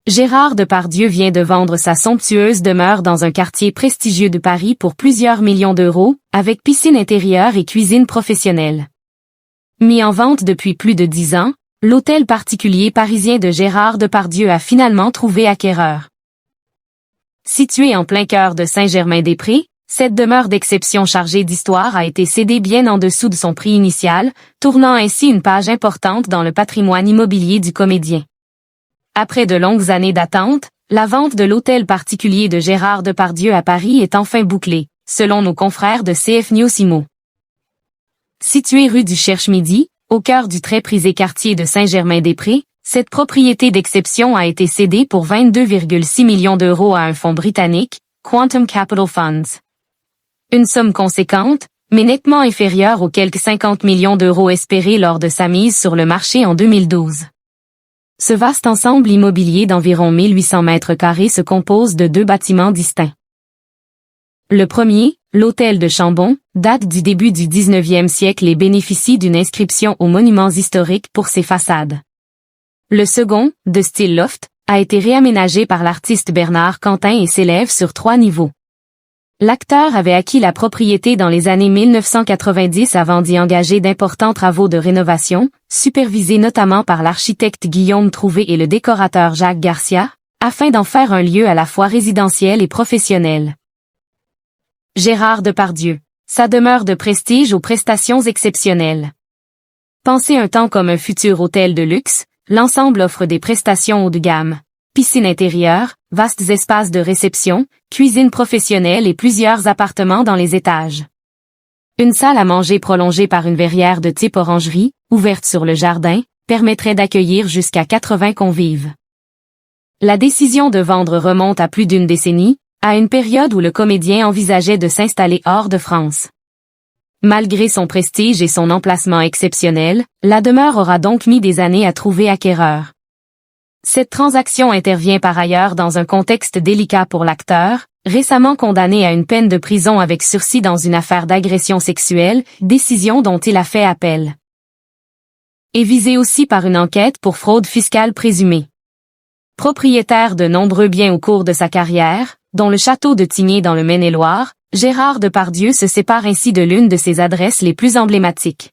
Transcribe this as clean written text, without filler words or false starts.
Gérard Depardieu vient de vendre sa somptueuse demeure dans un quartier prestigieux de Paris pour plusieurs millions d'euros, avec piscine intérieure et cuisine professionnelle. Mis en vente depuis plus de 10 ans, l'hôtel particulier parisien de Gérard Depardieu a finalement trouvé acquéreur. Situé en plein cœur de Saint-Germain-des-Prés, cette demeure d'exception chargée d'histoire a été cédée bien en dessous de son prix initial, tournant ainsi une page importante dans le patrimoine immobilier du comédien. Après de longues années d'attente, la vente de l'hôtel particulier de Gérard Depardieu à Paris est enfin bouclée, selon nos confrères de CF News Imo. Située rue du Cherche-Midi, au cœur du très prisé quartier de Saint-Germain-des-Prés, cette propriété d'exception a été cédée pour 22,6 millions d'euros à un fonds britannique, Quantum Capital Funds. Une somme conséquente, mais nettement inférieure aux quelques 50 millions d'euros espérés lors de sa mise sur le marché en 2012. Ce vaste ensemble immobilier d'environ 1800 mètres carrés se compose de deux bâtiments distincts. Le premier, l'hôtel de Chambon, date du début du 19e siècle et bénéficie d'une inscription aux monuments historiques pour ses façades. Le second, de style loft, a été réaménagé par l'artiste Bernard Quentin et s'élève sur 3 niveaux. L'acteur avait acquis la propriété dans les années 1990 avant d'y engager d'importants travaux de rénovation, supervisés notamment par l'architecte Guillaume Trouvé et le décorateur Jacques Garcia, afin d'en faire un lieu à la fois résidentiel et professionnel. Gérard Depardieu, sa demeure de prestige aux prestations exceptionnelles. Pensé un temps comme un futur hôtel de luxe, l'ensemble offre des prestations haut de gamme. Piscine intérieure, vastes espaces de réception, cuisine professionnelle et plusieurs appartements dans les étages. Une salle à manger prolongée par une verrière de type orangerie, ouverte sur le jardin, permettrait d'accueillir jusqu'à 80 convives. La décision de vendre remonte à plus d'une décennie, à une période où le comédien envisageait de s'installer hors de France. Malgré son prestige et son emplacement exceptionnel, la demeure aura donc mis des années à trouver acquéreur. Cette transaction intervient par ailleurs dans un contexte délicat pour l'acteur, récemment condamné à une peine de prison avec sursis dans une affaire d'agression sexuelle, décision dont il a fait appel. Et visé aussi par une enquête pour fraude fiscale présumée. Propriétaire de nombreux biens au cours de sa carrière, dont le château de Tigné dans le Maine-et-Loire, Gérard Depardieu se sépare ainsi de l'une de ses adresses les plus emblématiques.